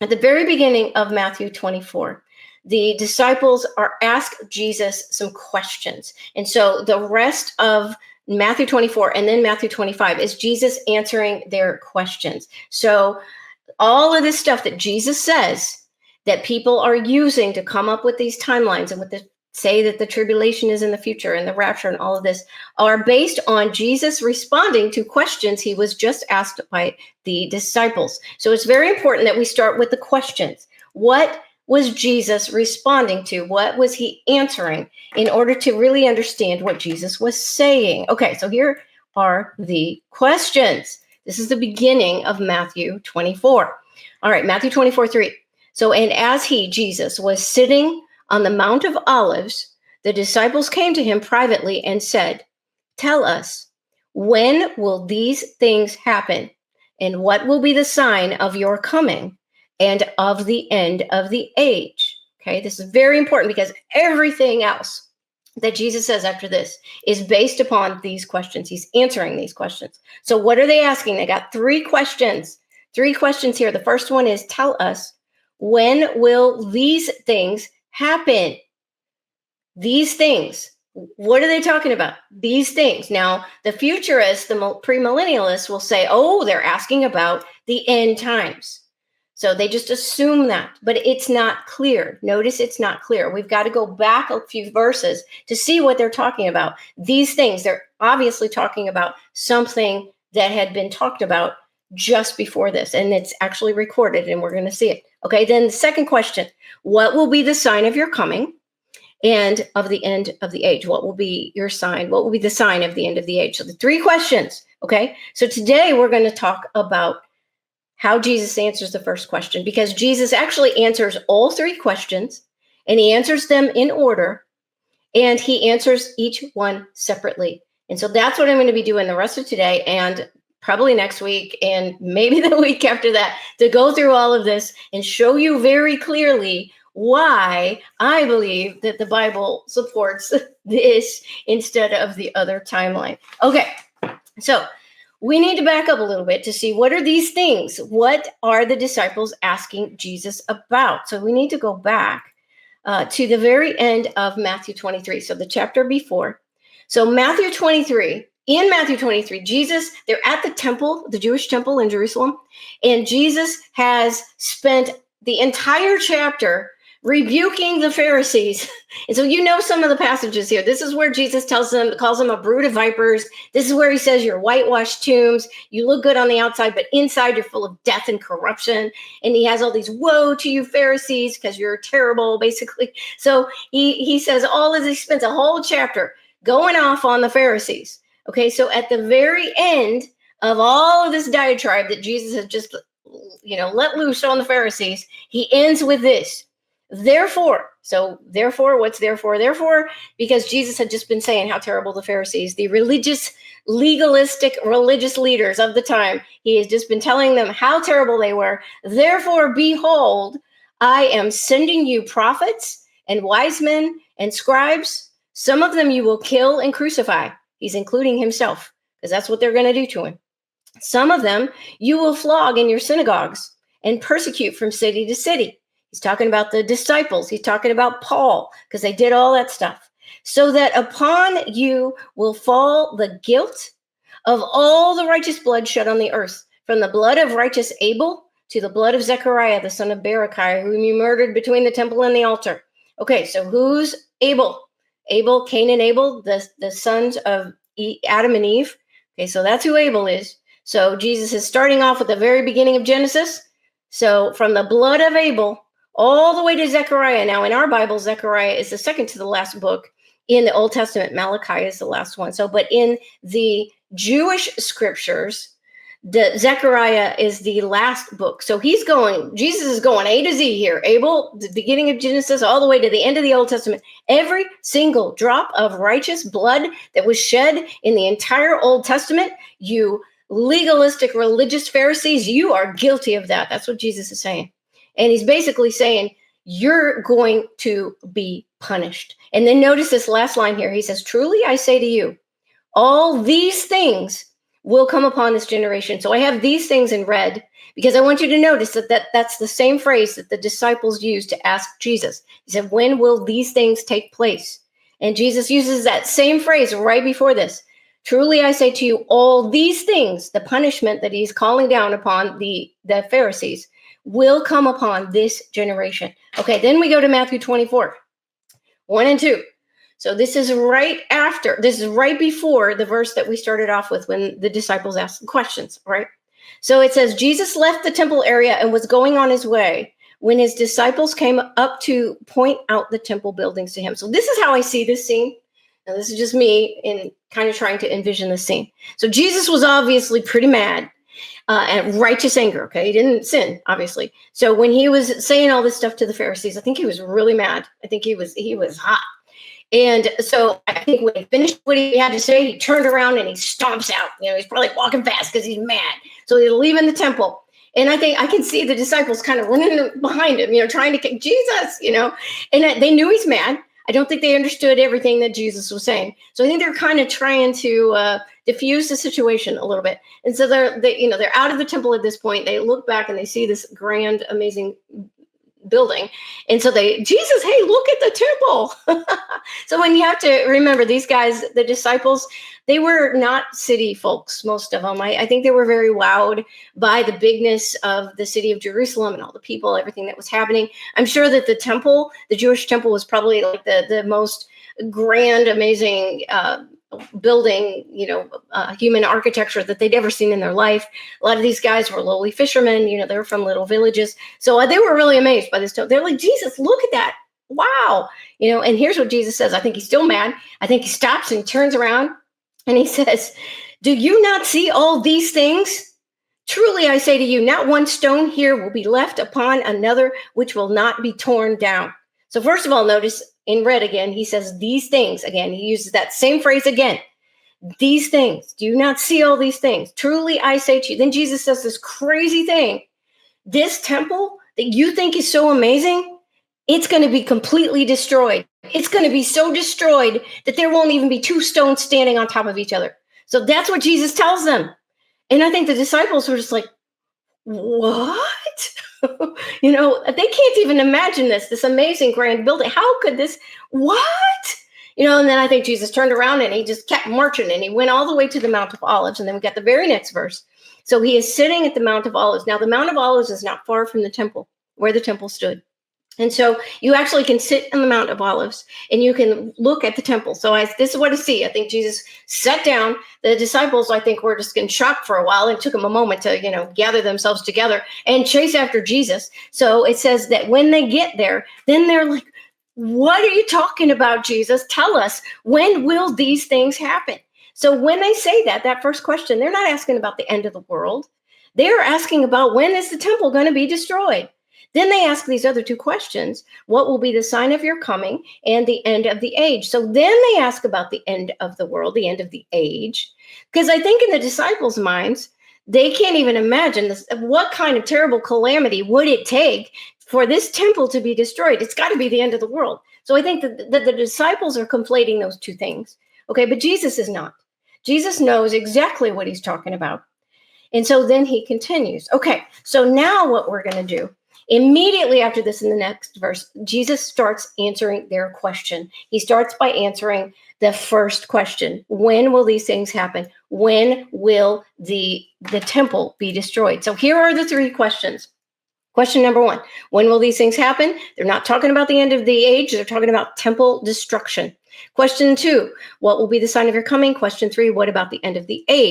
At the very beginning of Matthew 24, the disciples are asked Jesus some questions. And so the rest of Matthew 24 and then Matthew 25 is Jesus answering their questions. So all of this stuff that Jesus says that people are using to come up with these timelines and say that the tribulation is in the future and the rapture and all of this are based on Jesus responding to questions he was just asked by the disciples. So it's very important that we start with the questions. What was Jesus responding to? What was he answering in order to really understand what Jesus was saying? Okay, so here are the questions. This is the beginning of Matthew 24. All right, Matthew 24:3. So, and as he, Jesus, was sitting on the Mount of Olives, the disciples came to him privately and said, "Tell us, when will these things happen? And what will be the sign of your coming and of the end of the age?" Okay, this is very important because everything else that Jesus says after this is based upon these questions. He's answering these questions. So what are they asking? They got three questions. Three questions here. The first one is, tell us, when will these things happen? These things. What are they talking about? These things. Now, the futurists, the premillennialists will say, oh, they're asking about the end times. So they just assume that, but it's not clear. Notice it's not clear. We've got to go back a few verses to see what they're talking about. These things, they're obviously talking about something that had been talked about just before this, and it's actually recorded, and we're going to see it. Okay, then the second question, what will be the sign of your coming and of the end of the age? What will be your sign? What will be the sign of the end of the age? So the three questions, okay? So today we're going to talk about how Jesus answers the first question, because Jesus actually answers all three questions, and he answers them in order, and he answers each one separately. And so that's what I'm going to be doing the rest of today and probably next week and maybe the week after that, to go through all of this and show you very clearly why I believe that the Bible supports this instead of the other timeline. Okay, so we need to back up a little bit to see what are these things? What are the disciples asking Jesus about? So we need to go back to the very end of Matthew 23, so the chapter before. So Matthew 23, in Matthew 23, Jesus, they're at the temple, the Jewish temple in Jerusalem, and Jesus has spent the entire chapter rebuking the Pharisees. And so you know some of the passages here. This is where Jesus calls them a brood of vipers. This is where he says you're whitewashed tombs. You look good on the outside, but inside you're full of death and corruption. And he has all these woe to you Pharisees because you're terrible, basically. So he says all of this, he spends a whole chapter going off on the Pharisees. Okay, so at the very end of all of this diatribe that Jesus has just, let loose on the Pharisees, he ends with this. Therefore, what's therefore? Therefore, because Jesus had just been saying how terrible the Pharisees, the legalistic religious leaders of the time, he has just been telling them how terrible they were. Therefore, behold, I am sending you prophets and wise men and scribes. Some of them you will kill and crucify. He's including himself, because that's what they're going to do to him. Some of them you will flog in your synagogues and persecute from city to city. He's talking about the disciples. He's talking about Paul, because they did all that stuff. So that upon you will fall the guilt of all the righteous blood shed on the earth, from the blood of righteous Abel to the blood of Zechariah, the son of Berechiah, whom you murdered between the temple and the altar. Okay, so who's Abel? Abel, Cain and Abel, the sons of Adam and Eve. Okay, so that's who Abel is. So Jesus is starting off at the very beginning of Genesis. So from the blood of Abel all the way to Zechariah. Now in our Bible, Zechariah is the second to the last book in the Old Testament. Malachi is the last one. So, but in the Jewish scriptures, the Zechariah is the last book. So Jesus is going A to Z here. Abel, the beginning of Genesis, all the way to the end of the Old Testament. Every single drop of righteous blood that was shed in the entire Old Testament, you legalistic religious Pharisees, you are guilty of that. That's what Jesus is saying. And he's basically saying, you're going to be punished. And then notice this last line here. He says, truly I say to you, all these things will come upon this generation. So I have these things in red because I want you to notice that's the same phrase that the disciples used to ask Jesus. He said, when will these things take place? And Jesus uses that same phrase right before this. Truly, I say to you, all these things, the punishment that he's calling down upon the Pharisees, will come upon this generation. Okay, then we go to Matthew 24, 1 and 2. So this is right before the verse that we started off with when the disciples asked questions, right? So it says, Jesus left the temple area and was going on his way when his disciples came up to point out the temple buildings to him. So this is how I see this scene. Now, this is just me in kind of trying to envision the scene. So Jesus was obviously pretty mad and righteous anger. Okay, he didn't sin, obviously. So when he was saying all this stuff to the Pharisees, I think he was really mad. I think he was hot. And so I think when he finished what he had to say, he turned around and he stomps out. He's probably walking fast because he's mad. So he's leaving the temple. And I think I can see the disciples kind of running behind him, trying to kick Jesus, and they knew he's mad. I don't think they understood everything that Jesus was saying. So I think they're kind of trying to diffuse the situation a little bit. And so they're out of the temple at this point. They look back and they see this grand, amazing building. And so Jesus, hey, look at the temple. So when you have to remember, these guys, the disciples, they were not city folks, most of them. I think they were very wowed by the bigness of the city of Jerusalem and all the people, everything that was happening. I'm sure that the temple, the Jewish temple, was probably like the most grand, amazing building, human architecture that they'd ever seen in their life. A lot of these guys were lowly fishermen, they were from little villages. So they were really amazed by this temple. They're like, Jesus, look at that. Wow. And here's what Jesus says. I think he's still mad. I think he stops and he turns around and he says, do you not see all these things? Truly, I say to you, not one stone here will be left upon another, which will not be torn down. So first of all, notice in red again, he says these things. Again, he uses that same phrase again. These things. Do you not see all these things? Truly, I say to you. Then Jesus says this crazy thing. This temple that you think is so amazing, it's going to be completely destroyed. It's going to be so destroyed that there won't even be two stones standing on top of each other. So that's what Jesus tells them. And I think the disciples were just like, what? They can't even imagine this amazing grand building. How could this, what? And then I think Jesus turned around and he just kept marching and he went all the way to the Mount of Olives. And then we got the very next verse. So he is sitting at the Mount of Olives. Now the Mount of Olives is not far from the temple, where the temple stood. And so you actually can sit on the Mount of Olives and you can look at the temple. So this is what I see. I think Jesus sat down. The disciples, I think, were just in shock for a while. It took them a moment to, gather themselves together and chase after Jesus. So it says that when they get there, then they're like, what are you talking about, Jesus? Tell us, when will these things happen? So when they say that first question, they're not asking about the end of the world. They're asking about when is the temple going to be destroyed? Then they ask these other two questions. What will be the sign of your coming and the end of the age? So then they ask about the end of the world, the end of the age. Because I think in the disciples' minds, they can't even imagine this. What kind of terrible calamity would it take for this temple to be destroyed? It's got to be the end of the world. So I think that the disciples are conflating those two things. Okay, but Jesus is not. Jesus knows exactly what he's talking about. And so then he continues. Okay, so now what we're going to do, immediately after this, in the next verse, Jesus starts answering their question. He starts by answering the first question. When will these things happen? When will the temple be destroyed? So here are the three questions. Question number one, when will these things happen? They're not talking about the end of the age. They're talking about temple destruction. Question two, what will be the sign of your coming? Question three, what about the end of the age?